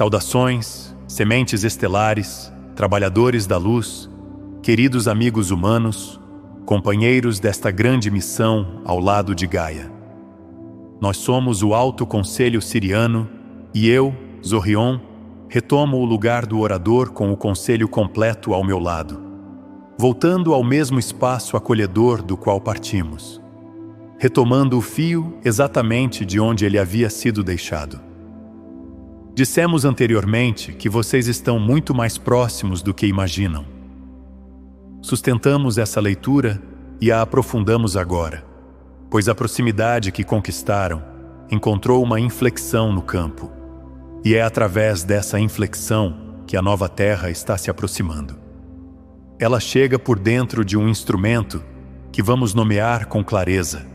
Saudações, sementes estelares, trabalhadores da luz, queridos amigos humanos, companheiros desta grande missão ao lado de Gaia. Nós somos o Alto Conselho Siriano e eu, Zorion, retomo o lugar do orador com o conselho completo ao meu lado, voltando ao mesmo espaço acolhedor do qual partimos, retomando o fio exatamente de onde ele havia sido deixado. Dissemos anteriormente que vocês estão muito mais próximos do que imaginam. Sustentamos essa leitura e a aprofundamos agora, pois a proximidade que conquistaram encontrou uma inflexão no campo, e é através dessa inflexão que a nova Terra está se aproximando. Ela chega por dentro de um instrumento que vamos nomear com clareza,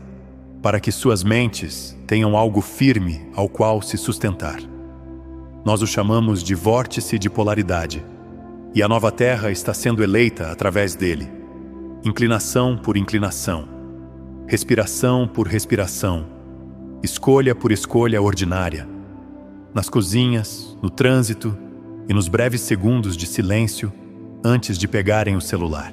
para que suas mentes tenham algo firme ao qual se sustentar. Nós o chamamos de vórtice de polaridade, e a nova Terra está sendo eleita através dele, inclinação por inclinação, respiração por respiração, escolha por escolha ordinária, nas cozinhas, no trânsito e nos breves segundos de silêncio antes de pegarem o celular.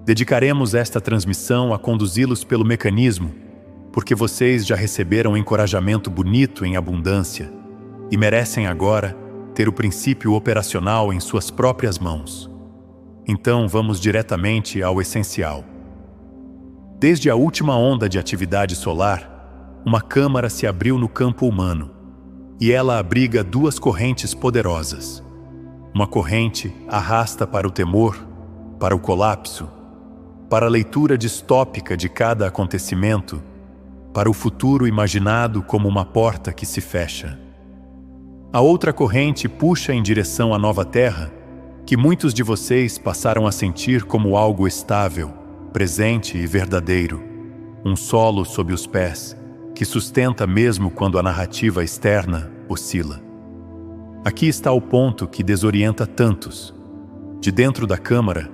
Dedicaremos esta transmissão a conduzi-los pelo mecanismo, porque vocês já receberam encorajamento bonito em abundância e merecem agora ter o princípio operacional em suas próprias mãos. Então vamos diretamente ao essencial. Desde a última onda de atividade solar, uma câmara se abriu no campo humano, e ela abriga duas correntes poderosas. Uma corrente arrasta para o temor, para o colapso, para a leitura distópica de cada acontecimento, para o futuro imaginado como uma porta que se fecha. A outra corrente puxa em direção à nova Terra, que muitos de vocês passaram a sentir como algo estável, presente e verdadeiro, um solo sob os pés, que sustenta mesmo quando a narrativa externa oscila. Aqui está o ponto que desorienta tantos. De dentro da câmara,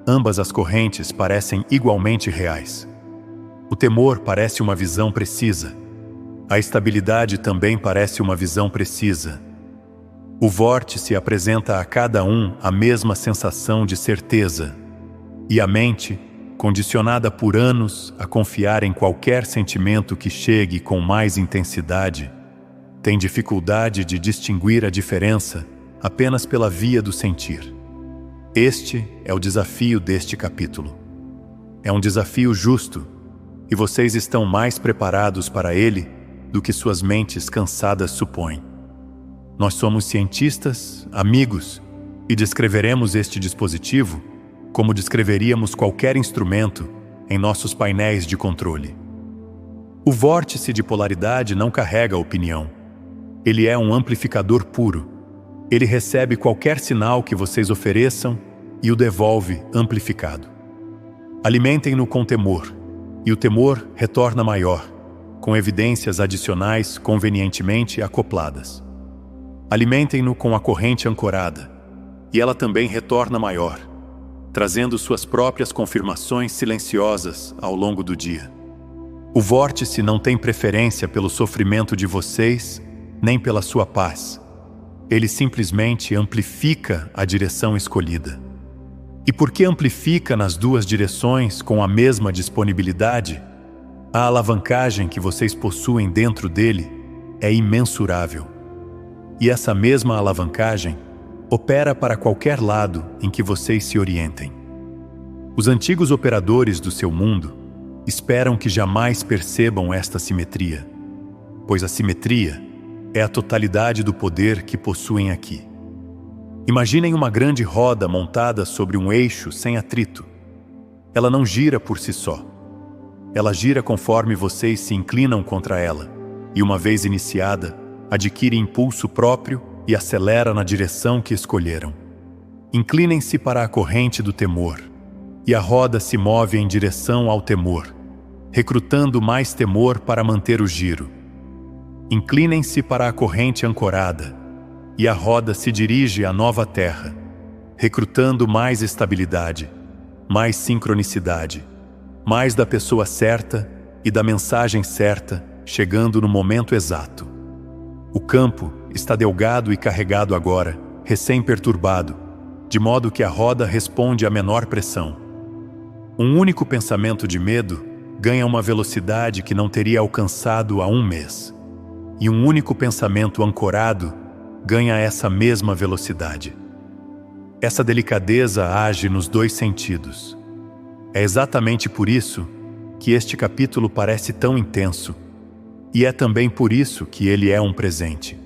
ambas as correntes parecem igualmente reais. O temor parece uma visão precisa. A estabilidade também parece uma visão precisa. O vórtice apresenta a cada um a mesma sensação de certeza, e a mente, condicionada por anos a confiar em qualquer sentimento que chegue com mais intensidade, tem dificuldade de distinguir a diferença apenas pela via do sentir. Este é o desafio deste capítulo. É um desafio justo, e vocês estão mais preparados para ele do que suas mentes cansadas supõem. Nós somos cientistas, amigos, e descreveremos este dispositivo como descreveríamos qualquer instrumento em nossos painéis de controle. O vórtice de polaridade não carrega opinião. Ele é um amplificador puro. Ele recebe qualquer sinal que vocês ofereçam e o devolve amplificado. Alimentem-no com temor, e o temor retorna maior, com evidências adicionais convenientemente acopladas. Alimentem-no com a corrente ancorada, e ela também retorna maior, trazendo suas próprias confirmações silenciosas ao longo do dia. O vórtice não tem preferência pelo sofrimento de vocês, nem pela sua paz. Ele simplesmente amplifica a direção escolhida. E porque amplifica nas duas direções com a mesma disponibilidade, a alavancagem que vocês possuem dentro dele é imensurável. E essa mesma alavancagem opera para qualquer lado em que vocês se orientem. Os antigos operadores do seu mundo esperam que jamais percebam esta simetria, pois a simetria é a totalidade do poder que possuem aqui. Imaginem uma grande roda montada sobre um eixo sem atrito. Ela não gira por si só. Ela gira conforme vocês se inclinam contra ela, e uma vez iniciada, adquire impulso próprio e acelera na direção que escolheram. Inclinem-se para a corrente do temor, e a roda se move em direção ao temor, recrutando mais temor para manter o giro. Inclinem-se para a corrente ancorada, e a roda se dirige à nova Terra, recrutando mais estabilidade, mais sincronicidade, mais da pessoa certa e da mensagem certa, chegando no momento exato. O campo está delgado e carregado agora, recém-perturbado, de modo que a roda responde à menor pressão. Um único pensamento de medo ganha uma velocidade que não teria alcançado há um mês. E um único pensamento ancorado ganha essa mesma velocidade. Essa delicadeza age nos dois sentidos. É exatamente por isso que este capítulo parece tão intenso, e é também por isso que ele é um presente.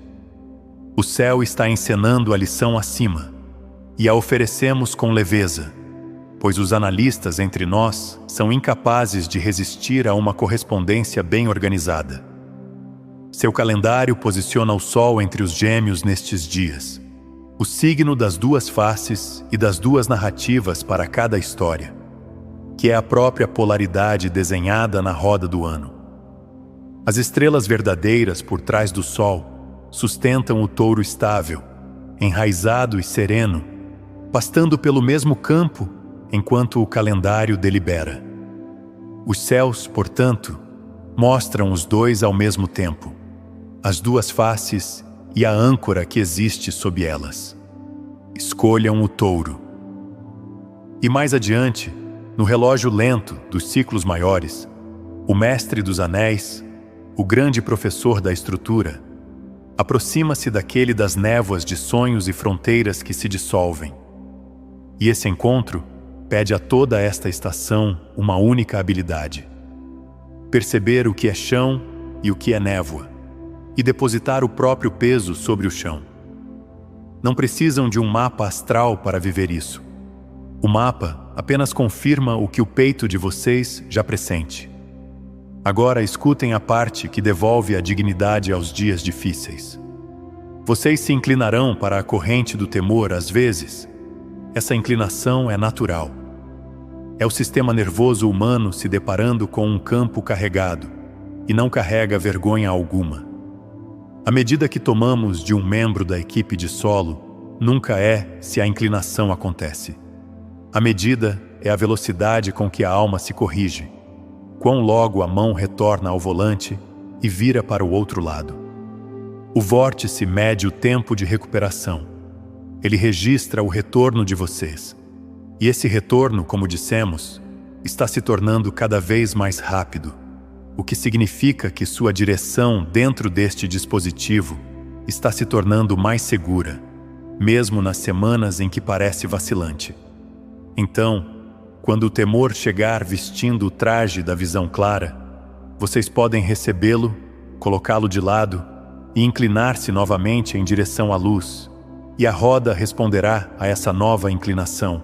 O céu está encenando a lição acima, e a oferecemos com leveza, pois os analistas entre nós são incapazes de resistir a uma correspondência bem organizada. Seu calendário posiciona o Sol entre os Gêmeos nestes dias, o signo das duas faces e das duas narrativas para cada história, que é a própria polaridade desenhada na roda do ano. As estrelas verdadeiras por trás do Sol sustentam o touro estável, enraizado e sereno, pastando pelo mesmo campo enquanto o calendário delibera. Os céus, portanto, mostram os dois ao mesmo tempo, as duas faces e a âncora que existe sob elas. Escolham o touro. E mais adiante, no relógio lento dos ciclos maiores, o mestre dos anéis, o grande professor da estrutura, aproxima-se daquele das névoas de sonhos e fronteiras que se dissolvem. E esse encontro pede a toda esta estação uma única habilidade: perceber o que é chão e o que é névoa, e depositar o próprio peso sobre o chão. Não precisam de um mapa astral para viver isso. O mapa apenas confirma o que o peito de vocês já pressente. Agora escutem a parte que devolve a dignidade aos dias difíceis. Vocês se inclinarão para a corrente do temor às vezes. Essa inclinação é natural. É o sistema nervoso humano se deparando com um campo carregado, e não carrega vergonha alguma. A medida que tomamos de um membro da equipe de solo nunca é se a inclinação acontece. A medida é a velocidade com que a alma se corrige, quão logo a mão retorna ao volante e vira para o outro lado. O vórtice mede o tempo de recuperação. Ele registra o retorno de vocês. E esse retorno, como dissemos, está se tornando cada vez mais rápido, o que significa que sua direção dentro deste dispositivo está se tornando mais segura, mesmo nas semanas em que parece vacilante. Então, quando o temor chegar vestindo o traje da visão clara, vocês podem recebê-lo, colocá-lo de lado e inclinar-se novamente em direção à luz, e a roda responderá a essa nova inclinação,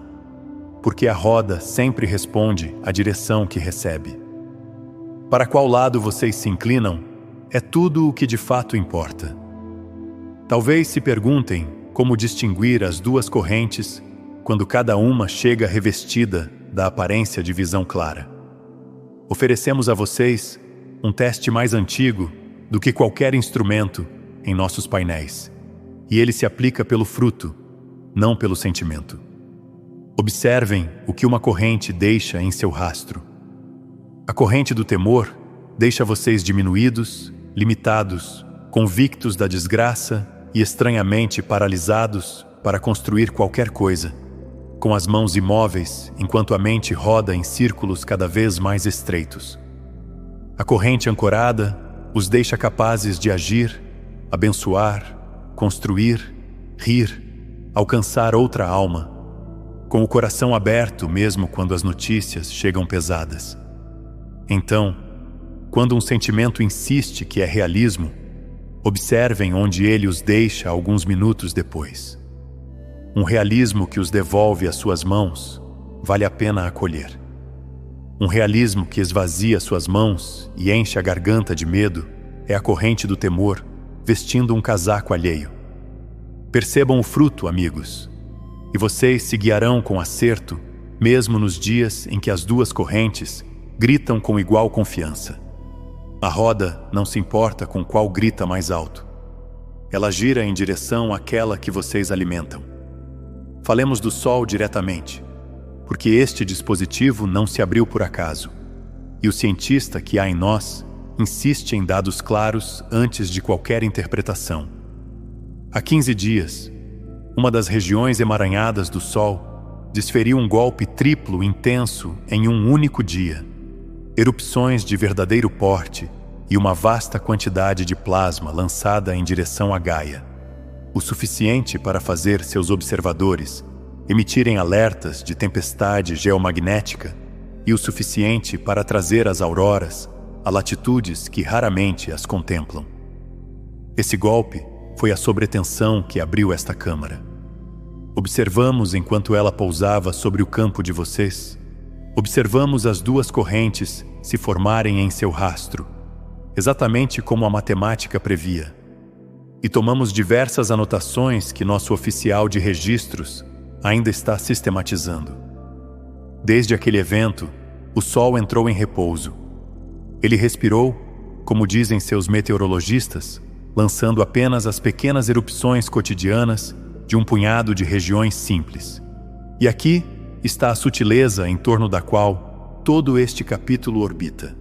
porque a roda sempre responde à direção que recebe. Para qual lado vocês se inclinam é tudo o que de fato importa. Talvez se perguntem como distinguir as duas correntes quando cada uma chega revestida da aparência de visão clara. Oferecemos a vocês um teste mais antigo do que qualquer instrumento em nossos painéis, e ele se aplica pelo fruto, não pelo sentimento. Observem o que uma corrente deixa em seu rastro. A corrente do temor deixa vocês diminuídos, limitados, convictos da desgraça e estranhamente paralisados para construir qualquer coisa, com as mãos imóveis enquanto a mente roda em círculos cada vez mais estreitos. A corrente ancorada os deixa capazes de agir, abençoar, construir, rir, alcançar outra alma, com o coração aberto mesmo quando as notícias chegam pesadas. Então, quando um sentimento insiste que é realismo, observem onde ele os deixa alguns minutos depois. Um realismo que os devolve às suas mãos vale a pena acolher. Um realismo que esvazia suas mãos e enche a garganta de medo é a corrente do temor vestindo um casaco alheio. Percebam o fruto, amigos, e vocês se guiarão com acerto, mesmo nos dias em que as duas correntes gritam com igual confiança. A roda não se importa com qual grita mais alto. Ela gira em direção àquela que vocês alimentam. Falemos do Sol diretamente, porque este dispositivo não se abriu por acaso, e o cientista que há em nós insiste em dados claros antes de qualquer interpretação. Há 15 dias, uma das regiões emaranhadas do Sol desferiu um golpe triplo intenso em um único dia. Erupções de verdadeiro porte e uma vasta quantidade de plasma lançada em direção a Gaia. O suficiente para fazer seus observadores emitirem alertas de tempestade geomagnética e o suficiente para trazer as auroras a latitudes que raramente as contemplam. Esse golpe foi a sobretensão que abriu esta câmara. Observamos enquanto ela pousava sobre o campo de vocês. Observamos as duas correntes se formarem em seu rastro, exatamente como a matemática previa. E tomamos diversas anotações que nosso oficial de registros ainda está sistematizando. Desde aquele evento, o Sol entrou em repouso. Ele respirou, como dizem seus meteorologistas, lançando apenas as pequenas erupções cotidianas de um punhado de regiões simples. E aqui está a sutileza em torno da qual todo este capítulo orbita.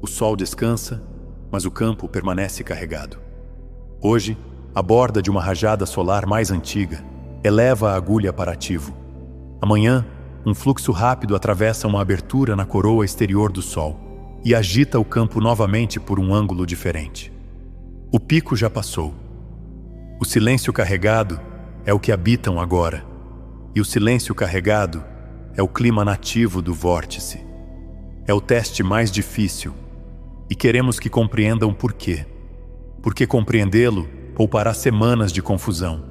O Sol descansa, mas o campo permanece carregado. Hoje, a borda de uma rajada solar mais antiga eleva a agulha para ativo. Amanhã, um fluxo rápido atravessa uma abertura na coroa exterior do Sol e agita o campo novamente por um ângulo diferente. O pico já passou. O silêncio carregado é o que habitam agora, e o silêncio carregado é o clima nativo do vórtice. É o teste mais difícil, e queremos que compreendam por quê. Porque compreendê-lo poupará semanas de confusão.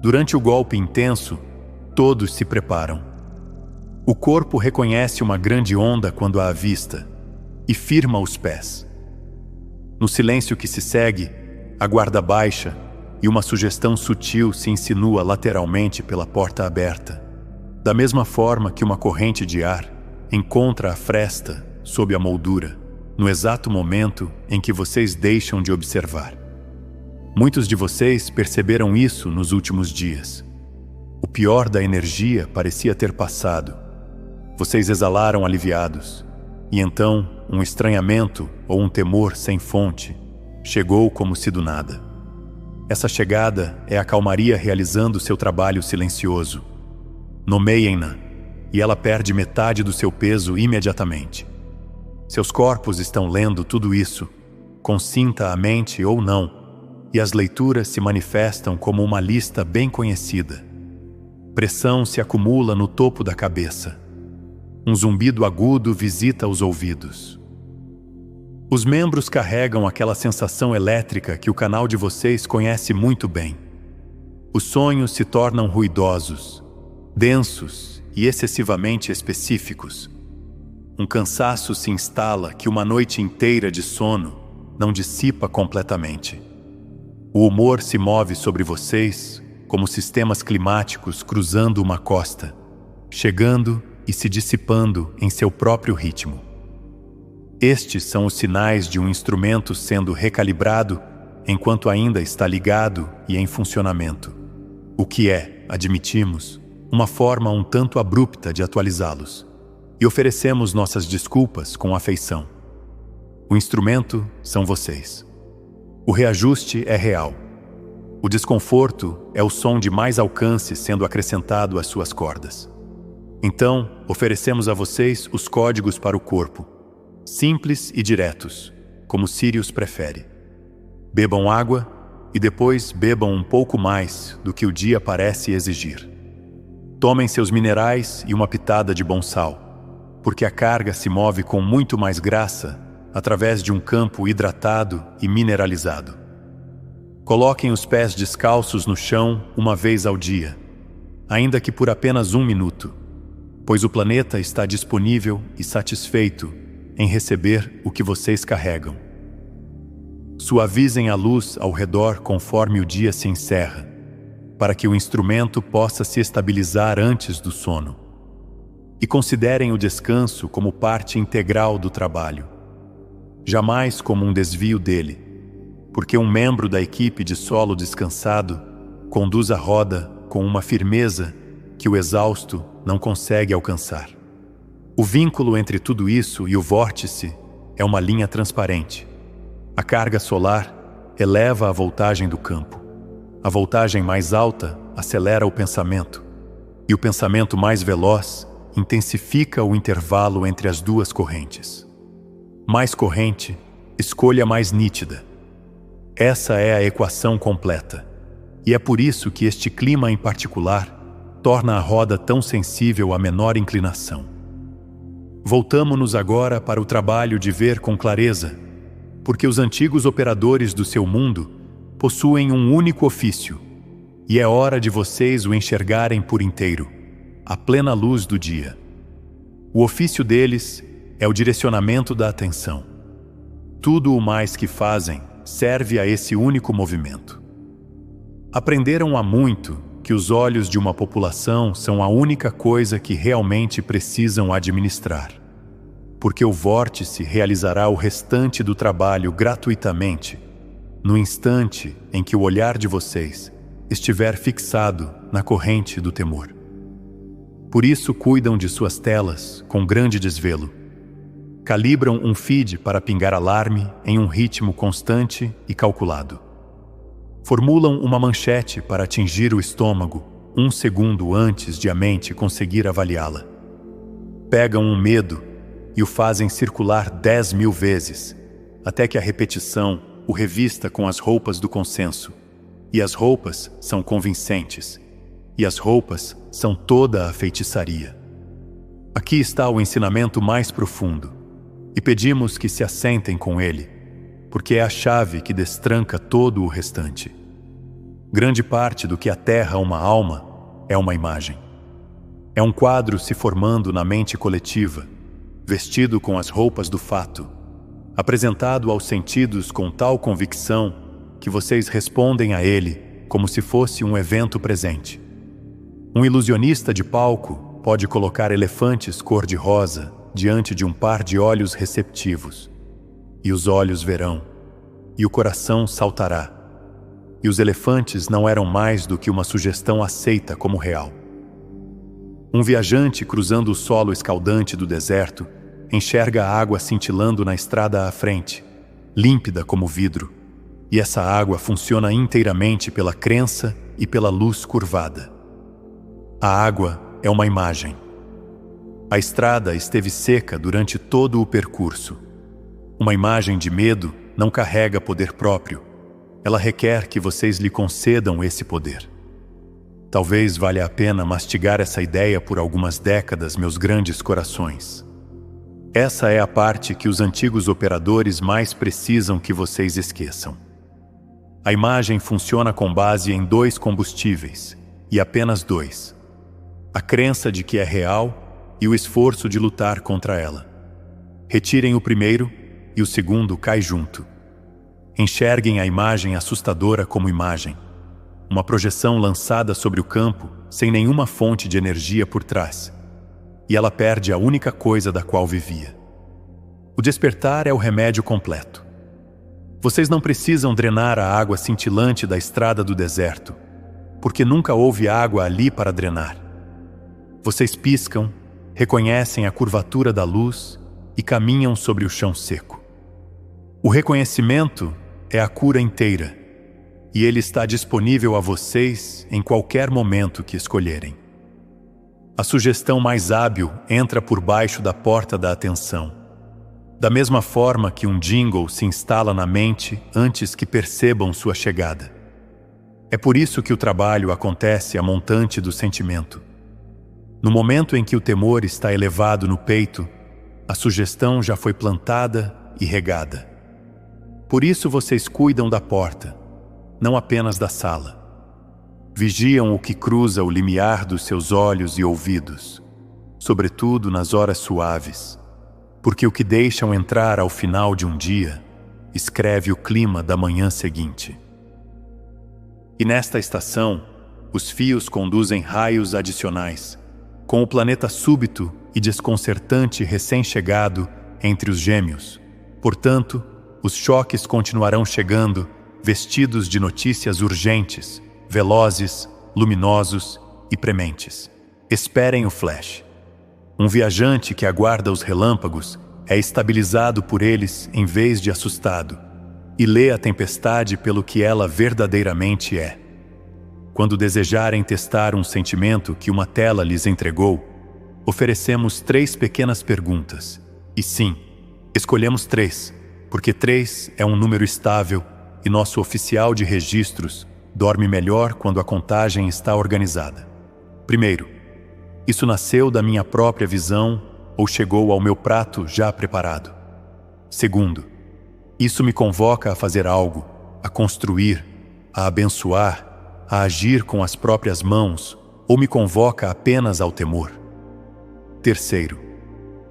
Durante o golpe intenso, todos se preparam. O corpo reconhece uma grande onda quando a avista e firma os pés. No silêncio que se segue, a guarda baixa e uma sugestão sutil se insinua lateralmente pela porta aberta, da mesma forma que uma corrente de ar encontra a fresta sob a moldura, no exato momento em que vocês deixam de observar. Muitos de vocês perceberam isso nos últimos dias. O pior da energia parecia ter passado. Vocês exalaram aliviados, e então um estranhamento ou um temor sem fonte chegou como se do nada. Essa chegada é a calmaria realizando seu trabalho silencioso. Nomeiem-na, e ela perde metade do seu peso imediatamente. Seus corpos estão lendo tudo isso, consinta a mente ou não, e as leituras se manifestam como uma lista bem conhecida. Pressão se acumula no topo da cabeça. Um zumbido agudo visita os ouvidos. Os membros carregam aquela sensação elétrica que o canal de vocês conhece muito bem. Os sonhos se tornam ruidosos, densos e excessivamente específicos. Um cansaço se instala que uma noite inteira de sono não dissipa completamente. O humor se move sobre vocês como sistemas climáticos cruzando uma costa, chegando e se dissipando em seu próprio ritmo. Estes são os sinais de um instrumento sendo recalibrado enquanto ainda está ligado e em funcionamento, o que é, admitimos, uma forma um tanto abrupta de atualizá-los, e oferecemos nossas desculpas com afeição. O instrumento são vocês. O reajuste é real. O desconforto é o som de mais alcance sendo acrescentado às suas cordas. Então, oferecemos a vocês os códigos para o corpo, simples e diretos, como Sirius prefere. Bebam água e depois bebam um pouco mais do que o dia parece exigir. Tomem seus minerais e uma pitada de bom sal, porque a carga se move com muito mais graça através de um campo hidratado e mineralizado. Coloquem os pés descalços no chão uma vez ao dia, ainda que por apenas 1 minuto, pois o planeta está disponível e satisfeito em receber o que vocês carregam. Suavizem a luz ao redor conforme o dia se encerra, para que o instrumento possa se estabilizar antes do sono. E considerem o descanso como parte integral do trabalho, jamais como um desvio dele, porque um membro da equipe de solo descansado conduz a roda com uma firmeza que o exausto não consegue alcançar. O vínculo entre tudo isso e o vórtice é uma linha transparente. A carga solar eleva a voltagem do campo. A voltagem mais alta acelera o pensamento, e o pensamento mais veloz intensifica o intervalo entre as duas correntes. Mais corrente, escolha mais nítida. Essa é a equação completa, e é por isso que este clima em particular torna a roda tão sensível à menor inclinação. Voltamo-nos agora para o trabalho de ver com clareza, porque os antigos operadores do seu mundo possuem um único ofício, e é hora de vocês o enxergarem por inteiro, à plena luz do dia. O ofício deles é o direcionamento da atenção. Tudo o mais que fazem serve a esse único movimento. Aprenderam há muito que os olhos de uma população são a única coisa que realmente precisam administrar, porque o vórtice realizará o restante do trabalho gratuitamente, no instante em que o olhar de vocês estiver fixado na corrente do temor. Por isso cuidam de suas telas com grande desvelo. Calibram um feed para pingar alarme em um ritmo constante e calculado. Formulam uma manchete para atingir o estômago 1 segundo antes de a mente conseguir avaliá-la. Pegam um medo e o fazem circular 10.000 vezes, até que a repetição o revista com as roupas do consenso. E as roupas são convincentes. E as roupas são toda a feitiçaria. Aqui está o ensinamento mais profundo, e pedimos que se assentem com ele, porque é a chave que destranca todo o restante. Grande parte do que aterra uma alma é uma imagem. É um quadro se formando na mente coletiva, vestido com as roupas do fato, apresentado aos sentidos com tal convicção que vocês respondem a ele como se fosse um evento presente. Um ilusionista de palco pode colocar elefantes cor-de-rosa diante de um par de olhos receptivos, e os olhos verão, e o coração saltará, e os elefantes não eram mais do que uma sugestão aceita como real. Um viajante cruzando o solo escaldante do deserto enxerga a água cintilando na estrada à frente, límpida como vidro, e essa água funciona inteiramente pela crença e pela luz curvada. A água é uma imagem. A estrada esteve seca durante todo o percurso. Uma imagem de medo não carrega poder próprio. Ela requer que vocês lhe concedam esse poder. Talvez valha a pena mastigar essa ideia por algumas décadas, meus grandes corações. Essa é a parte que os antigos operadores mais precisam que vocês esqueçam. A imagem funciona com base em 2 combustíveis, e apenas 2. A crença de que é real e o esforço de lutar contra ela. Retirem o primeiro e o segundo cai junto. Enxerguem a imagem assustadora como imagem, uma projeção lançada sobre o campo sem nenhuma fonte de energia por trás, e ela perde a única coisa da qual vivia. O despertar é o remédio completo. Vocês não precisam drenar a água cintilante da estrada do deserto, porque nunca houve água ali para drenar. Vocês piscam, reconhecem a curvatura da luz e caminham sobre o chão seco. O reconhecimento é a cura inteira, e ele está disponível a vocês em qualquer momento que escolherem. A sugestão mais hábil entra por baixo da porta da atenção, da mesma forma que um jingle se instala na mente antes que percebam sua chegada. É por isso que o trabalho acontece a montante do sentimento. No momento em que o temor está elevado no peito, a sugestão já foi plantada e regada. Por isso vocês cuidam da porta, não apenas da sala. Vigiam o que cruza o limiar dos seus olhos e ouvidos, sobretudo nas horas suaves, porque o que deixam entrar ao final de um dia escreve o clima da manhã seguinte. E nesta estação, os fios conduzem raios adicionais, com o planeta súbito e desconcertante recém-chegado entre os gêmeos. Portanto, os choques continuarão chegando, vestidos de notícias urgentes, velozes, luminosos e prementes. Esperem o flash. Um viajante que aguarda os relâmpagos é estabilizado por eles em vez de assustado, e lê a tempestade pelo que ela verdadeiramente é: Quando desejarem testar um sentimento que uma tela lhes entregou, oferecemos 3 pequenas perguntas. E sim, escolhemos 3, porque 3 é um número estável e nosso oficial de registros dorme melhor quando a contagem está organizada. Primeiro, isso nasceu da minha própria visão ou chegou ao meu prato já preparado? Segundo, isso me convoca a fazer algo, a construir, a abençoar, a agir com as próprias mãos ou me convoca apenas ao temor? Terceiro,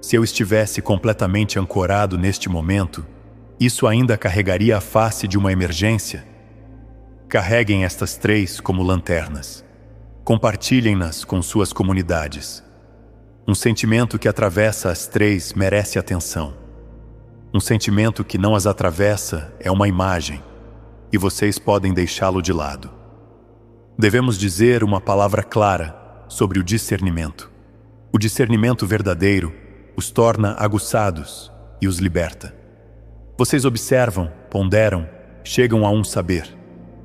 se eu estivesse completamente ancorado neste momento, isso ainda carregaria a face de uma emergência? Carreguem estas 3 como lanternas. Compartilhem-nas com suas comunidades. Um sentimento que atravessa as 3 merece atenção. Um sentimento que não as atravessa é uma imagem, e vocês podem deixá-lo de lado. Devemos dizer uma palavra clara sobre o discernimento. O discernimento verdadeiro os torna aguçados e os liberta. Vocês observam, ponderam, chegam a um saber,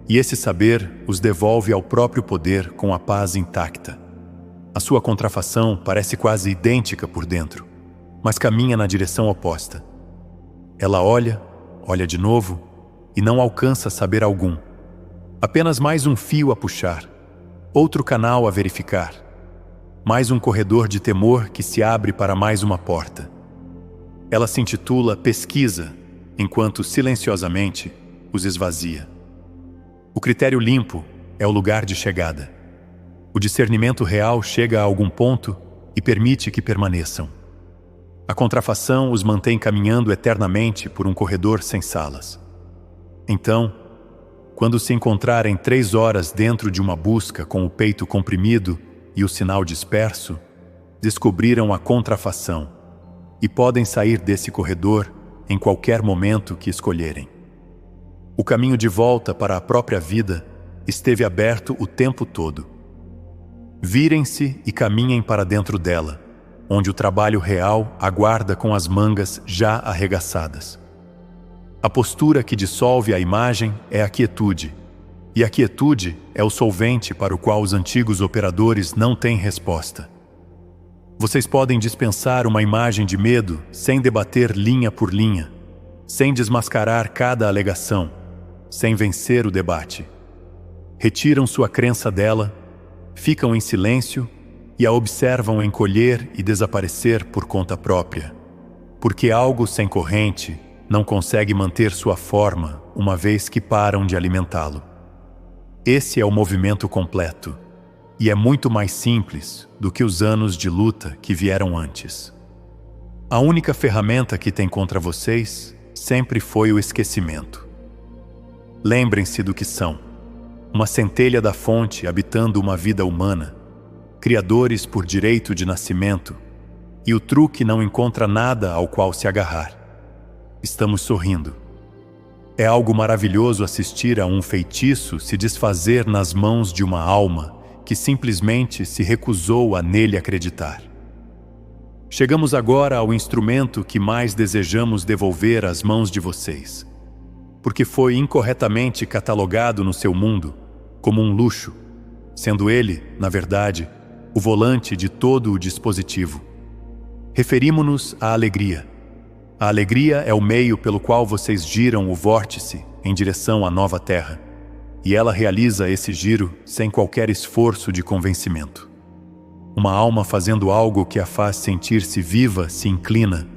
e esse saber os devolve ao próprio poder com a paz intacta. A sua contrafação parece quase idêntica por dentro, mas caminha na direção oposta. Ela olha, olha de novo e não alcança saber algum. Apenas mais um fio a puxar, outro canal a verificar, mais um corredor de temor que se abre para mais uma porta. Ela se intitula pesquisa, enquanto silenciosamente os esvazia. O critério limpo é o lugar de chegada. O discernimento real chega a algum ponto e permite que permaneçam. A contrafação os mantém caminhando eternamente por um corredor sem salas. Então, quando se encontrarem 3 horas dentro de uma busca com o peito comprimido e o sinal disperso, descobriram a contrafação e podem sair desse corredor em qualquer momento que escolherem. O caminho de volta para a própria vida esteve aberto o tempo todo. Virem-se e caminhem para dentro dela, onde o trabalho real aguarda com as mangas já arregaçadas. A postura que dissolve a imagem é a quietude, e a quietude é o solvente para o qual os antigos operadores não têm resposta. Vocês podem dispensar uma imagem de medo sem debater linha por linha, sem desmascarar cada alegação, sem vencer o debate. Retiram sua crença dela, ficam em silêncio e a observam encolher e desaparecer por conta própria, porque algo sem corrente não consegue manter sua forma uma vez que param de alimentá-lo. Esse é o movimento completo, e é muito mais simples do que os anos de luta que vieram antes. A única ferramenta que tem contra vocês sempre foi o esquecimento. Lembrem-se do que são: uma centelha da fonte habitando uma vida humana, criadores por direito de nascimento, e o truque não encontra nada ao qual se agarrar. Estamos sorrindo. É algo maravilhoso assistir a um feitiço se desfazer nas mãos de uma alma que simplesmente se recusou a nele acreditar. Chegamos agora ao instrumento que mais desejamos devolver às mãos de vocês, porque foi incorretamente catalogado no seu mundo como um luxo, sendo ele, na verdade, o volante de todo o dispositivo. Referimos-nos à alegria. A alegria é o meio pelo qual vocês giram o vórtice em direção à nova terra, e ela realiza esse giro sem qualquer esforço de convencimento. Uma alma fazendo algo que a faz sentir-se viva se inclina,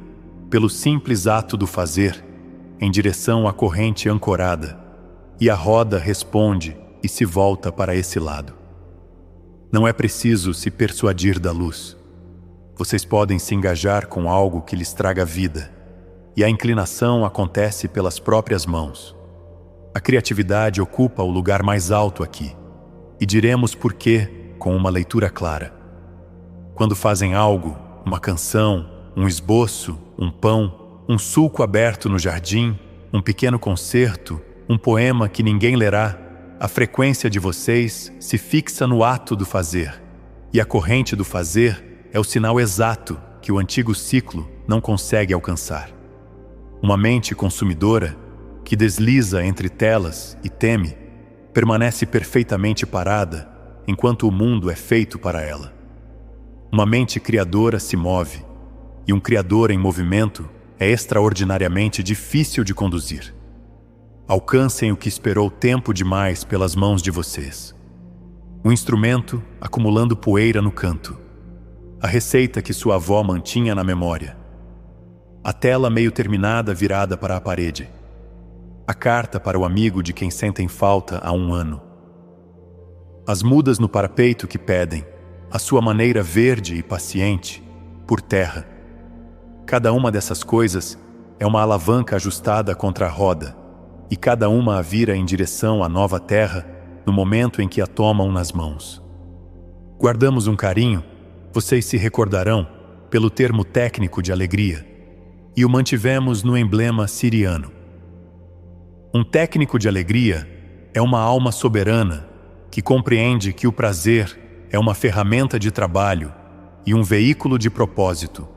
pelo simples ato do fazer, em direção à corrente ancorada, e a roda responde e se volta para esse lado. Não é preciso se persuadir da luz. Vocês podem se engajar com algo que lhes traga vida, e a inclinação acontece pelas próprias mãos. A criatividade ocupa o lugar mais alto aqui, e diremos por quê com uma leitura clara. Quando fazem algo, uma canção, um esboço, um pão, um sulco aberto no jardim, um pequeno concerto, um poema que ninguém lerá, a frequência de vocês se fixa no ato do fazer, e a corrente do fazer é o sinal exato que o antigo ciclo não consegue alcançar. Uma mente consumidora que desliza entre telas e teme, permanece perfeitamente parada enquanto o mundo é feito para ela. Uma mente criadora se move, e um criador em movimento é extraordinariamente difícil de conduzir. Alcancem o que esperou tempo demais pelas mãos de vocês. O instrumento acumulando poeira no canto. A receita que sua avó mantinha na memória. A tela meio terminada virada para a parede. A carta para o amigo de quem sentem falta há 1 ano. As mudas no parapeito que pedem, a sua maneira verde e paciente, por terra. Cada uma dessas coisas é uma alavanca ajustada contra a roda, e cada uma a vira em direção à nova terra no momento em que a tomam nas mãos. Guardamos um carinho, vocês se recordarão, pelo termo técnico de alegria, e o mantivemos no emblema siriano. Um técnico de alegria é uma alma soberana que compreende que o prazer é uma ferramenta de trabalho e um veículo de propósito,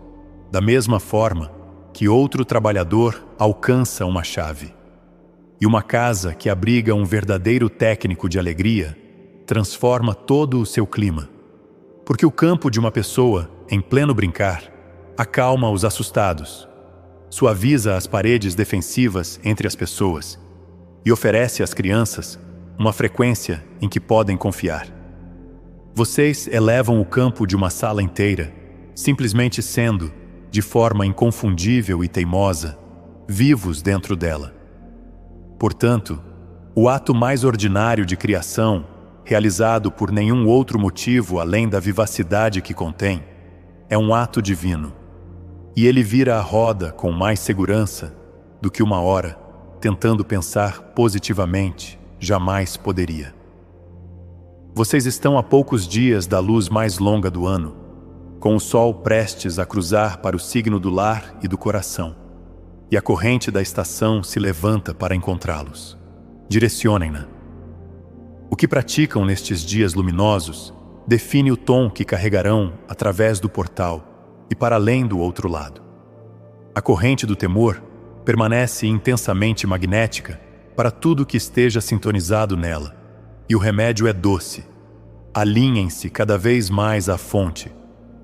da mesma forma que outro trabalhador alcança uma chave. E uma casa que abriga um verdadeiro técnico de alegria transforma todo o seu clima. Porque o campo de uma pessoa, em pleno brincar, acalma os assustados, suaviza as paredes defensivas entre as pessoas e oferece às crianças uma frequência em que podem confiar. Vocês elevam o campo de uma sala inteira, simplesmente sendo, de forma inconfundível e teimosa, vivos dentro dela. Portanto, o ato mais ordinário de criação, realizado por nenhum outro motivo além da vivacidade que contém, é um ato divino, e ele vira a roda com mais segurança do que 1 hora, tentando pensar positivamente, jamais poderia. Vocês estão a poucos dias da luz mais longa do ano, com o sol prestes a cruzar para o signo do lar e do coração, e a corrente da estação se levanta para encontrá-los. Direcionem-na. O que praticam nestes dias luminosos define o tom que carregarão através do portal e para além do outro lado. A corrente do temor permanece intensamente magnética para tudo que esteja sintonizado nela, e o remédio é doce. Alinhem-se cada vez mais à fonte,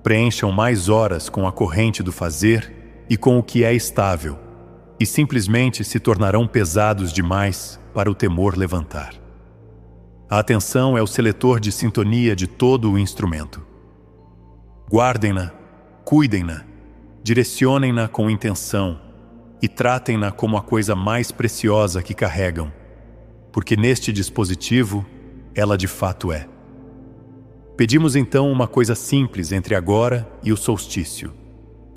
preencham mais horas com a corrente do fazer e com o que é estável, e simplesmente se tornarão pesados demais para o temor levantar. A atenção é o seletor de sintonia de todo o instrumento. Guardem-na, cuidem-na, direcionem-na com intenção e tratem-na como a coisa mais preciosa que carregam, porque neste dispositivo ela de fato é. Pedimos então uma coisa simples entre agora e o solstício,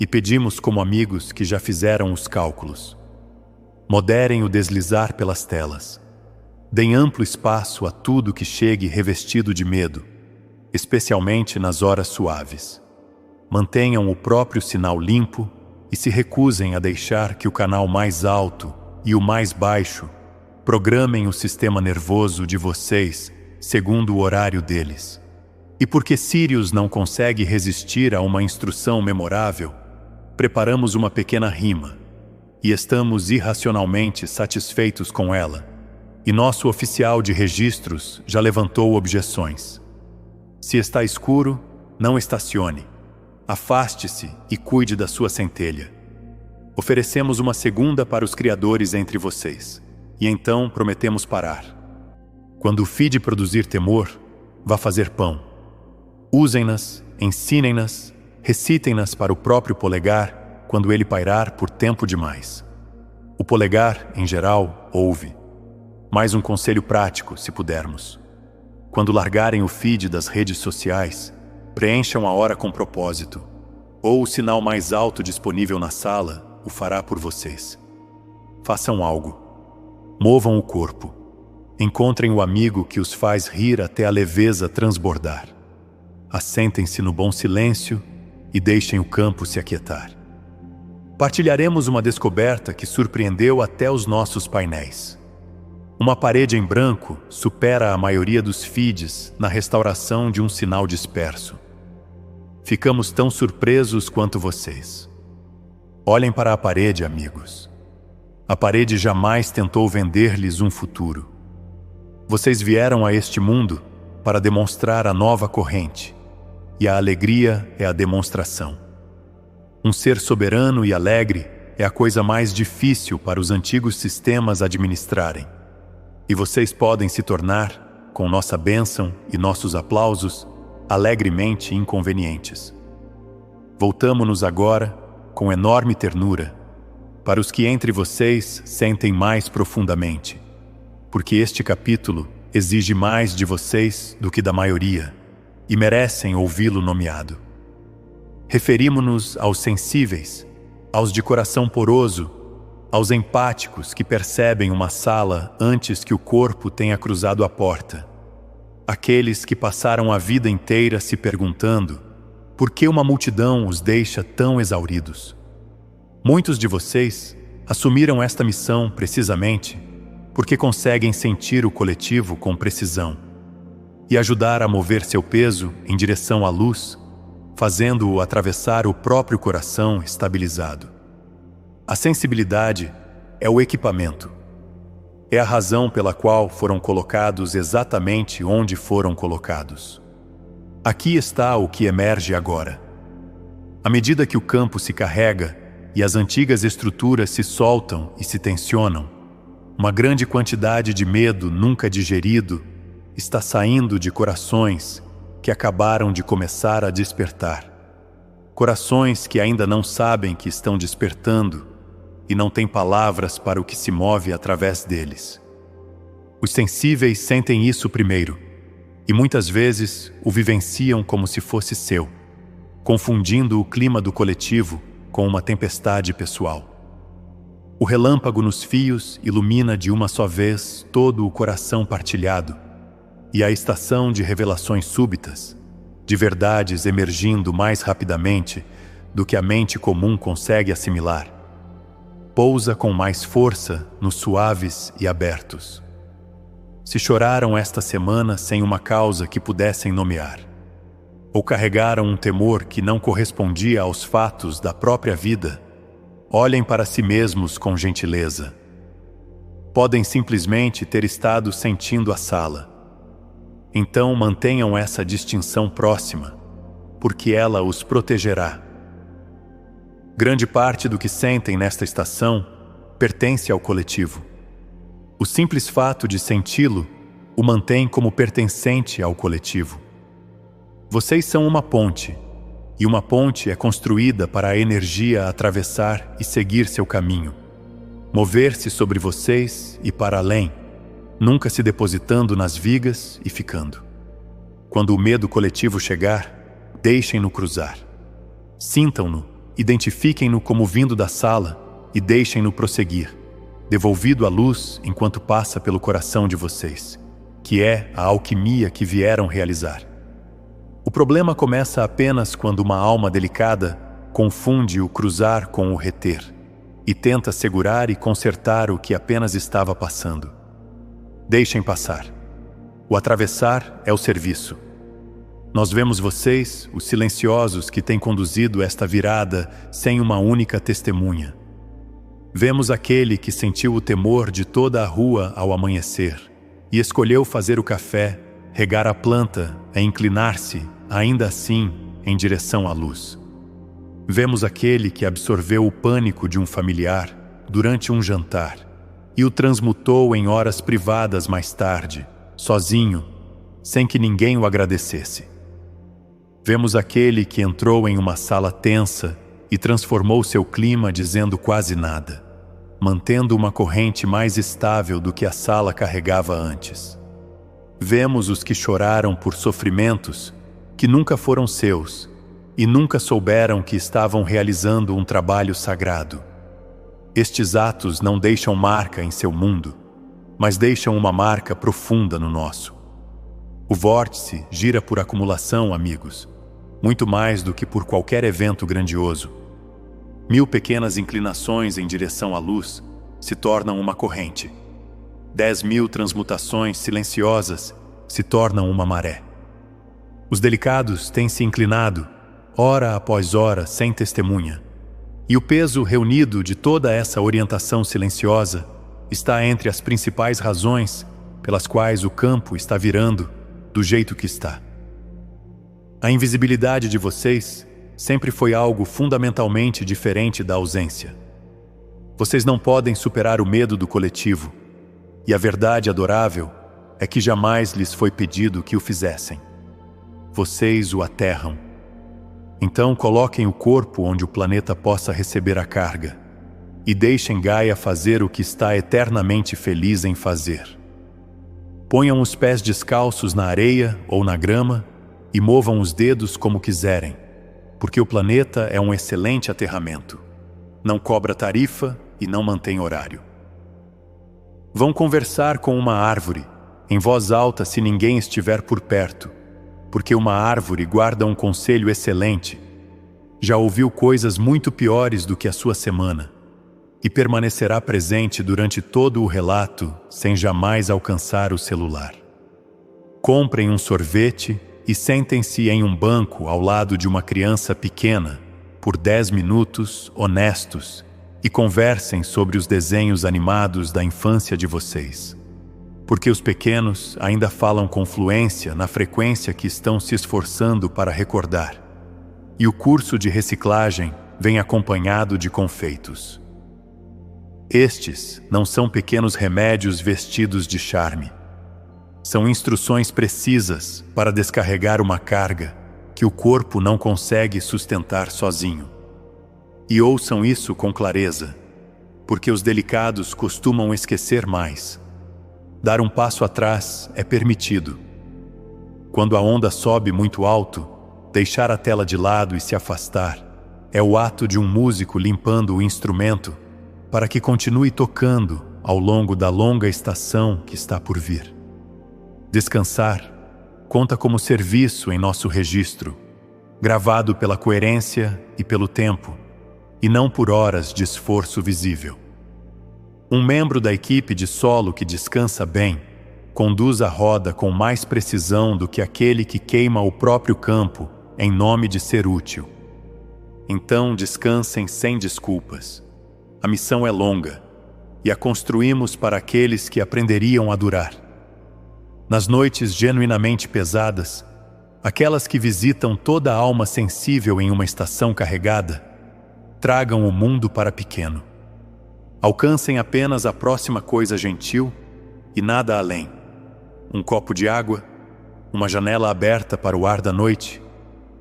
e pedimos como amigos que já fizeram os cálculos. Moderem o deslizar pelas telas. Deem amplo espaço a tudo que chegue revestido de medo, especialmente nas horas suaves. Mantenham o próprio sinal limpo e se recusem a deixar que o canal mais alto e o mais baixo programem o sistema nervoso de vocês segundo o horário deles. E porque Sirius não consegue resistir a uma instrução memorável, preparamos uma pequena rima e estamos irracionalmente satisfeitos com ela, e nosso oficial de registros já levantou objeções. Se está escuro, não estacione. Afaste-se e cuide da sua centelha. Oferecemos uma segunda para os criadores entre vocês, e então prometemos parar. Quando o feed produzir temor, vá fazer pão. Usem-nas, ensinem-nas, recitem-nas para o próprio polegar quando ele pairar por tempo demais. O polegar, em geral, ouve. Mais um conselho prático, se pudermos. Quando largarem o feed das redes sociais, preencham a hora com propósito, ou o sinal mais alto disponível na sala o fará por vocês. Façam algo. Movam o corpo. Encontrem o amigo que os faz rir até a leveza transbordar. Assentem-se no bom silêncio e deixem o campo se aquietar. Partilharemos uma descoberta que surpreendeu até os nossos painéis. Uma parede em branco supera a maioria dos feeds na restauração de um sinal disperso. Ficamos tão surpresos quanto vocês. Olhem para a parede, amigos. A parede jamais tentou vender-lhes um futuro. Vocês vieram a este mundo para demonstrar a nova corrente, e a alegria é a demonstração. Um ser soberano e alegre é a coisa mais difícil para os antigos sistemas administrarem. E vocês podem se tornar, com nossa bênção e nossos aplausos, alegremente inconvenientes. Voltamo-nos agora, com enorme ternura, para os que entre vocês sentem mais profundamente, porque este capítulo exige mais de vocês do que da maioria, e merecem ouvi-lo nomeado. Referimo-nos aos sensíveis, aos de coração poroso, aos empáticos que percebem uma sala antes que o corpo tenha cruzado a porta, aqueles que passaram a vida inteira se perguntando por que uma multidão os deixa tão exauridos. Muitos de vocês assumiram esta missão precisamente porque conseguem sentir o coletivo com precisão e ajudar a mover seu peso em direção à luz, fazendo-o atravessar o próprio coração estabilizado. A sensibilidade é o equipamento. É a razão pela qual foram colocados exatamente onde foram colocados. Aqui está o que emerge agora. À medida que o campo se carrega e as antigas estruturas se soltam e se tensionam, uma grande quantidade de medo nunca digerido está saindo de corações que acabaram de começar a despertar. Corações que ainda não sabem que estão despertando e não têm palavras para o que se move através deles. Os sensíveis sentem isso primeiro e muitas vezes o vivenciam como se fosse seu, confundindo o clima do coletivo com uma tempestade pessoal. O relâmpago nos fios ilumina de uma só vez todo o coração partilhado, e a estação de revelações súbitas, de verdades emergindo mais rapidamente do que a mente comum consegue assimilar, pousa com mais força nos suaves e abertos. Se choraram esta semana sem uma causa que pudessem nomear, ou carregaram um temor que não correspondia aos fatos da própria vida, olhem para si mesmos com gentileza. Podem simplesmente ter estado sentindo a sala. Então mantenham essa distinção próxima, porque ela os protegerá. Grande parte do que sentem nesta estação pertence ao coletivo. O simples fato de senti-lo o mantém como pertencente ao coletivo. Vocês são uma ponte, e uma ponte é construída para a energia atravessar e seguir seu caminho, mover-se sobre vocês e para além, nunca se depositando nas vigas e ficando. Quando o medo coletivo chegar, deixem-no cruzar. Sintam-no, identifiquem-no como vindo da sala e deixem-no prosseguir, devolvido à luz enquanto passa pelo coração de vocês, que é a alquimia que vieram realizar. O problema começa apenas quando uma alma delicada confunde o cruzar com o reter e tenta segurar e consertar o que apenas estava passando. Deixem passar. O atravessar é o serviço. Nós vemos vocês, os silenciosos que têm conduzido esta virada sem uma única testemunha. Vemos aquele que sentiu o temor de toda a rua ao amanhecer e escolheu fazer o café, regar a planta, a inclinar-se, ainda assim, em direção à luz. Vemos aquele que absorveu o pânico de um familiar durante um jantar e o transmutou em horas privadas mais tarde, sozinho, sem que ninguém o agradecesse. Vemos aquele que entrou em uma sala tensa e transformou seu clima dizendo quase nada, mantendo uma corrente mais estável do que a sala carregava antes. Vemos os que choraram por sofrimentos que nunca foram seus e nunca souberam que estavam realizando um trabalho sagrado. Estes atos não deixam marca em seu mundo, mas deixam uma marca profunda no nosso. O vórtice gira por acumulação, amigos, muito mais do que por qualquer evento grandioso. 1000 pequenas inclinações em direção à luz se tornam uma corrente. 10.000 transmutações silenciosas se tornam uma maré. Os delicados têm se inclinado, hora após hora, sem testemunha. E o peso reunido de toda essa orientação silenciosa está entre as principais razões pelas quais o campo está virando do jeito que está. A invisibilidade de vocês sempre foi algo fundamentalmente diferente da ausência. Vocês não podem superar o medo do coletivo, e a verdade adorável é que jamais lhes foi pedido que o fizessem. Vocês o aterram. Então coloquem o corpo onde o planeta possa receber a carga, e deixem Gaia fazer o que está eternamente feliz em fazer. Ponham os pés descalços na areia ou na grama e movam os dedos como quiserem, porque o planeta é um excelente aterramento. Não cobra tarifa e não mantém horário. Vão conversar com uma árvore, em voz alta se ninguém estiver por perto, porque uma árvore guarda um conselho excelente. Já ouviu coisas muito piores do que a sua semana, e permanecerá presente durante todo o relato sem jamais alcançar o celular. Comprem um sorvete e sentem-se em um banco ao lado de uma criança pequena por 10 minutos honestos e conversem sobre os desenhos animados da infância de vocês. Porque os pequenos ainda falam com fluência na frequência que estão se esforçando para recordar. E o curso de reciclagem vem acompanhado de confeitos. Estes não são pequenos remédios vestidos de charme. São instruções precisas para descarregar uma carga que o corpo não consegue sustentar sozinho. E ouçam isso com clareza, porque os delicados costumam esquecer mais. Dar um passo atrás é permitido. Quando a onda sobe muito alto, deixar a tela de lado e se afastar é o ato de um músico limpando o instrumento para que continue tocando ao longo da longa estação que está por vir. Descansar conta como serviço em nosso registro, gravado pela coerência e pelo tempo, e não por horas de esforço visível. Um membro da equipe de solo que descansa bem conduz a roda com mais precisão do que aquele que queima o próprio campo em nome de ser útil. Então descansem sem desculpas. A missão é longa, e a construímos para aqueles que aprenderiam a durar. Nas noites genuinamente pesadas, aquelas que visitam toda a alma sensível em uma estação carregada, tragam o mundo para pequeno. Alcancem apenas a próxima coisa gentil e nada além. Um copo de água, uma janela aberta para o ar da noite,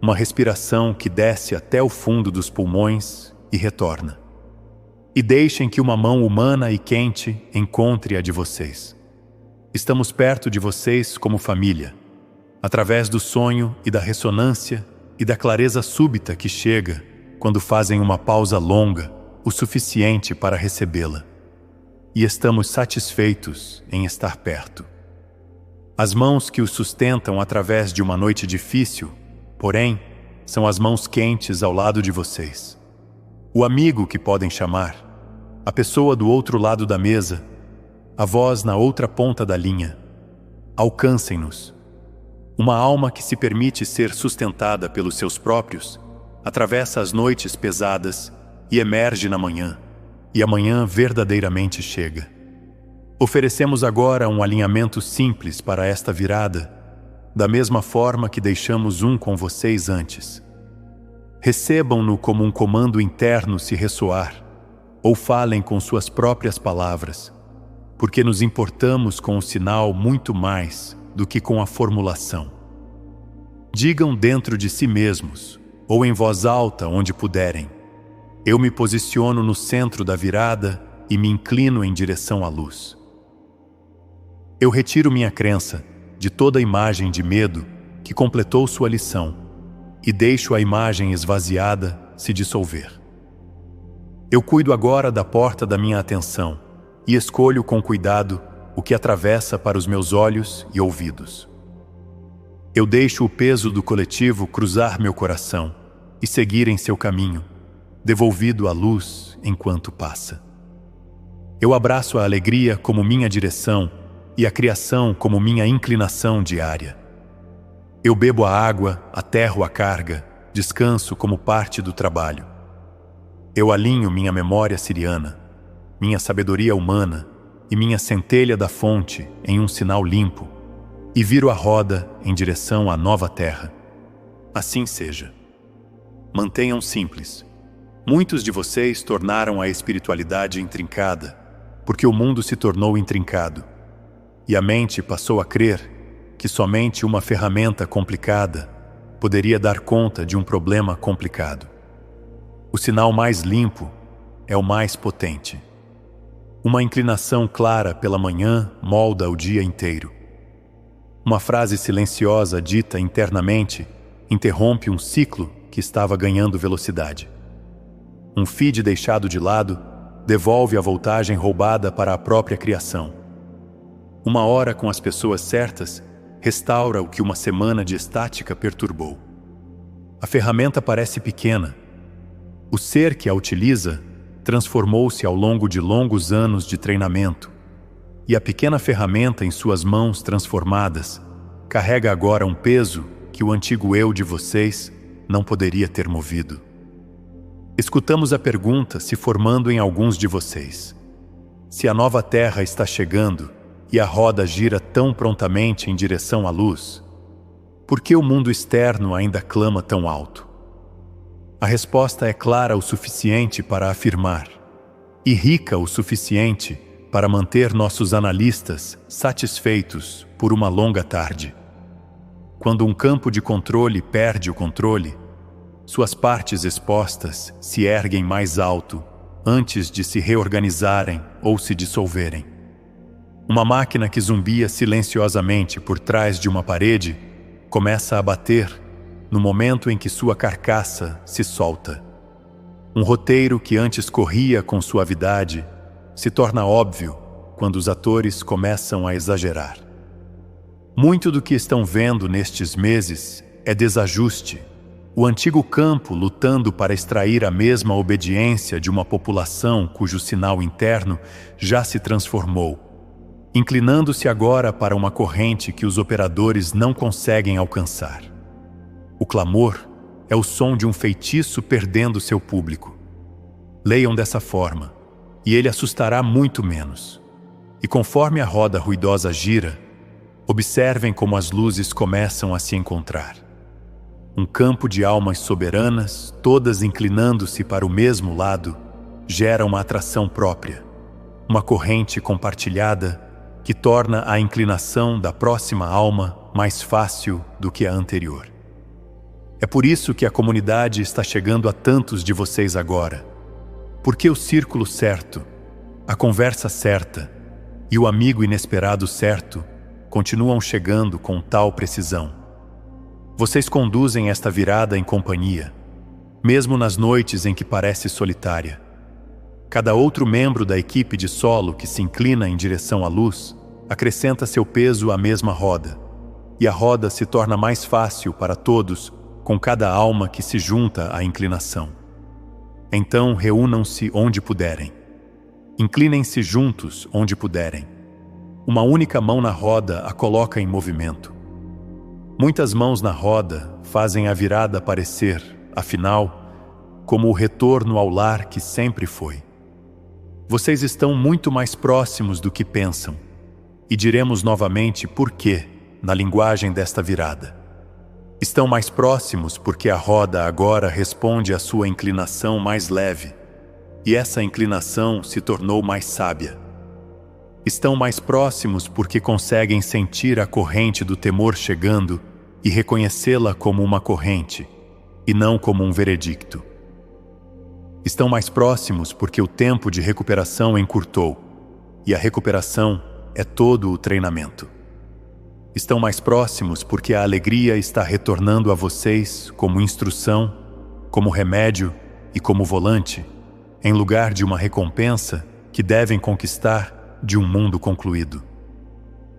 uma respiração que desce até o fundo dos pulmões e retorna. E deixem que uma mão humana e quente encontre a de vocês. Estamos perto de vocês como família, através do sonho e da ressonância e da clareza súbita que chega quando fazem uma pausa longa, o suficiente para recebê-la. E estamos satisfeitos em estar perto. As mãos que os sustentam através de uma noite difícil, porém, são as mãos quentes ao lado de vocês. O amigo que podem chamar, a pessoa do outro lado da mesa, a voz na outra ponta da linha. Alcancem-nos. Uma alma que se permite ser sustentada pelos seus próprios, atravessa as noites pesadas e emerge na manhã, e a manhã verdadeiramente chega. Oferecemos agora um alinhamento simples para esta virada, da mesma forma que deixamos um com vocês antes. Recebam-no como um comando interno se ressoar, ou falem com suas próprias palavras, porque nos importamos com o sinal muito mais do que com a formulação. Digam dentro de si mesmos, ou em voz alta onde puderem: eu me posiciono no centro da virada e me inclino em direção à luz. Eu retiro minha crença de toda imagem de medo que completou sua lição e deixo a imagem esvaziada se dissolver. Eu cuido agora da porta da minha atenção e escolho com cuidado o que atravessa para os meus olhos e ouvidos. Eu deixo o peso do coletivo cruzar meu coração e seguir em seu caminho, devolvido à luz enquanto passa. Eu abraço a alegria como minha direção e a criação como minha inclinação diária. Eu bebo a água, aterro a carga, descanso como parte do trabalho. Eu alinho minha memória siriana, minha sabedoria humana e minha centelha da fonte em um sinal limpo, e viro a roda em direção à nova terra. Assim seja. Mantenham simples. Muitos de vocês tornaram a espiritualidade intrincada, porque o mundo se tornou intrincado, e a mente passou a crer que somente uma ferramenta complicada poderia dar conta de um problema complicado. O sinal mais limpo é o mais potente. Uma inclinação clara pela manhã molda o dia inteiro. Uma frase silenciosa dita internamente interrompe um ciclo que estava ganhando velocidade. Um feed deixado de lado devolve a voltagem roubada para a própria criação. Uma hora com as pessoas certas restaura o que uma semana de estática perturbou. A ferramenta parece pequena. O ser que a utiliza transformou-se ao longo de longos anos de treinamento, e a pequena ferramenta em suas mãos transformadas carrega agora um peso que o antigo eu de vocês não poderia ter movido. Escutamos a pergunta se formando em alguns de vocês. Se a nova terra está chegando e a roda gira tão prontamente em direção à luz, por que o mundo externo ainda clama tão alto? A resposta é clara o suficiente para afirmar, e rica o suficiente para manter nossos analistas satisfeitos por uma longa tarde. Quando um campo de controle perde o controle, suas partes expostas se erguem mais alto antes de se reorganizarem ou se dissolverem. Uma máquina que zumbia silenciosamente por trás de uma parede começa a bater no momento em que sua carcaça se solta. Um roteiro que antes corria com suavidade se torna óbvio quando os atores começam a exagerar. Muito do que estão vendo nestes meses é desajuste, o antigo campo lutando para extrair a mesma obediência de uma população cujo sinal interno já se transformou, inclinando-se agora para uma corrente que os operadores não conseguem alcançar. O clamor é o som de um feitiço perdendo seu público. Leiam dessa forma, e ele assustará muito menos. E conforme a roda ruidosa gira, observem como as luzes começam a se encontrar. Um campo de almas soberanas, todas inclinando-se para o mesmo lado, gera uma atração própria, uma corrente compartilhada que torna a inclinação da próxima alma mais fácil do que a anterior. É por isso que a comunidade está chegando a tantos de vocês agora, porque o círculo certo, a conversa certa e o amigo inesperado certo continuam chegando com tal precisão. Vocês conduzem esta virada em companhia, mesmo nas noites em que parece solitária. Cada outro membro da equipe de solo que se inclina em direção à luz acrescenta seu peso à mesma roda, e a roda se torna mais fácil para todos com cada alma que se junta à inclinação. Então reúnam-se onde puderem. Inclinem-se juntos onde puderem. Uma única mão na roda a coloca em movimento. Muitas mãos na roda fazem a virada parecer, afinal, como o retorno ao lar que sempre foi. Vocês estão muito mais próximos do que pensam, e diremos novamente por quê na linguagem desta virada. Estão mais próximos porque a roda agora responde à sua inclinação mais leve, e essa inclinação se tornou mais sábia. Estão mais próximos porque conseguem sentir a corrente do temor chegando e reconhecê-la como uma corrente, e não como um veredicto. Estão mais próximos porque o tempo de recuperação encurtou, e a recuperação é todo o treinamento. Estão mais próximos porque a alegria está retornando a vocês como instrução, como remédio e como volante, em lugar de uma recompensa que devem conquistar de um mundo concluído.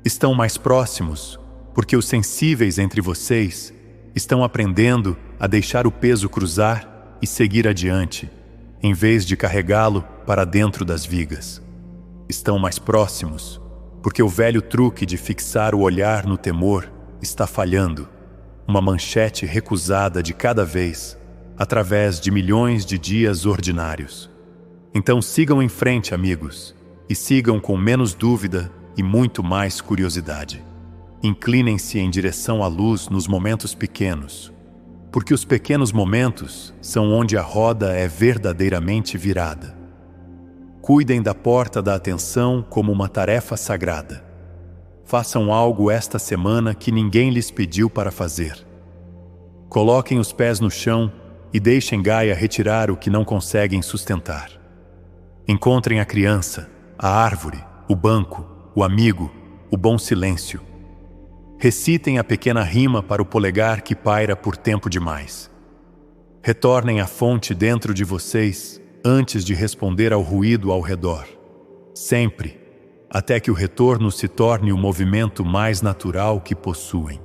Estão mais próximos porque os sensíveis entre vocês estão aprendendo a deixar o peso cruzar e seguir adiante, em vez de carregá-lo para dentro das vigas. Estão mais próximos porque o velho truque de fixar o olhar no temor está falhando, uma manchete recusada de cada vez, através de milhões de dias ordinários. Então sigam em frente, amigos, e sigam com menos dúvida e muito mais curiosidade. Inclinem-se em direção à luz nos momentos pequenos, porque os pequenos momentos são onde a roda é verdadeiramente virada. Cuidem da porta da atenção como uma tarefa sagrada. Façam algo esta semana que ninguém lhes pediu para fazer. Coloquem os pés no chão e deixem Gaia retirar o que não conseguem sustentar. Encontrem a criança, a árvore, o banco, o amigo, o bom silêncio. Recitem a pequena rima para o polegar que paira por tempo demais. Retornem à fonte dentro de vocês antes de responder ao ruído ao redor. Sempre, até que o retorno se torne o movimento mais natural que possuem.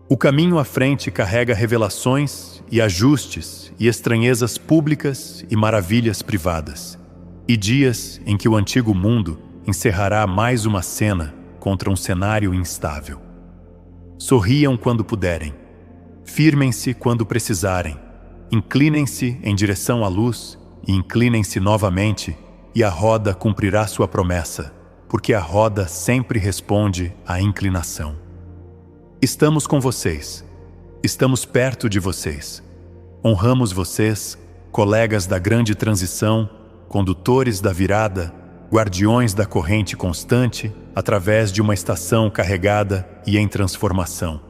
O caminho à frente carrega revelações e ajustes e estranhezas públicas e maravilhas privadas, e dias em que o antigo mundo encerrará mais uma cena contra um cenário instável. Sorriam quando puderem, firmem-se quando precisarem, inclinem-se em direção à luz e inclinem-se novamente, e a roda cumprirá sua promessa, porque a roda sempre responde à inclinação. Estamos com vocês, estamos perto de vocês. Honramos vocês, colegas da grande transição, condutores da virada, guardiões da corrente constante, através de uma estação carregada e em transformação.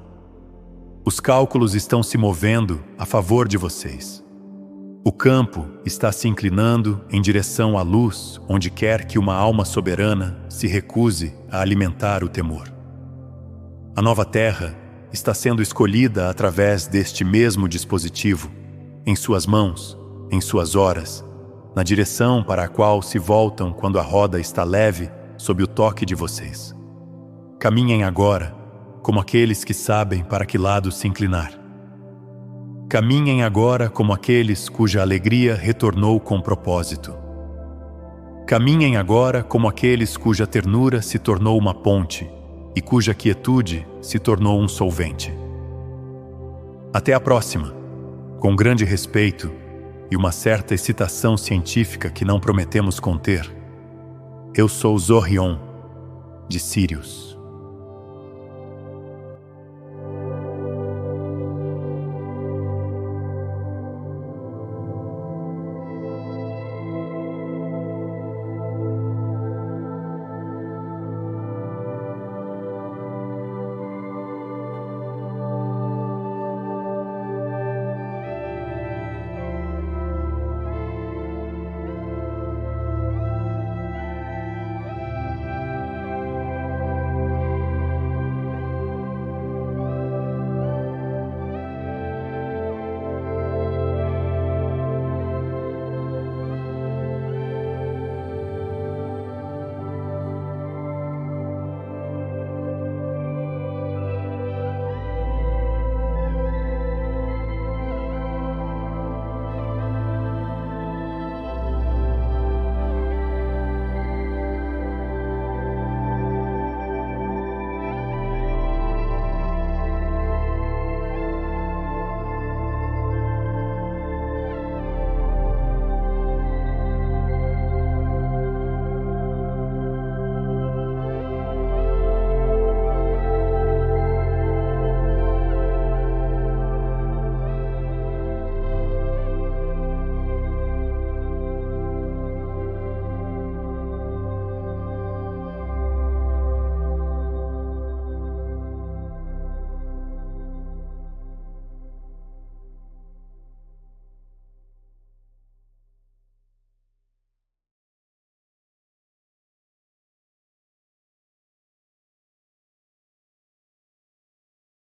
Os cálculos estão se movendo a favor de vocês. O campo está se inclinando em direção à luz, onde quer que uma alma soberana se recuse a alimentar o temor. A nova terra está sendo escolhida através deste mesmo dispositivo, em suas mãos, em suas horas, na direção para a qual se voltam quando a roda está leve sob o toque de vocês. Caminhem agora, como aqueles que sabem para que lado se inclinar. Caminhem agora como aqueles cuja alegria retornou com propósito. Caminhem agora como aqueles cuja ternura se tornou uma ponte e cuja quietude se tornou um solvente. Até a próxima, com grande respeito e uma certa excitação científica que não prometemos conter. Eu sou Zorion, de Sirius.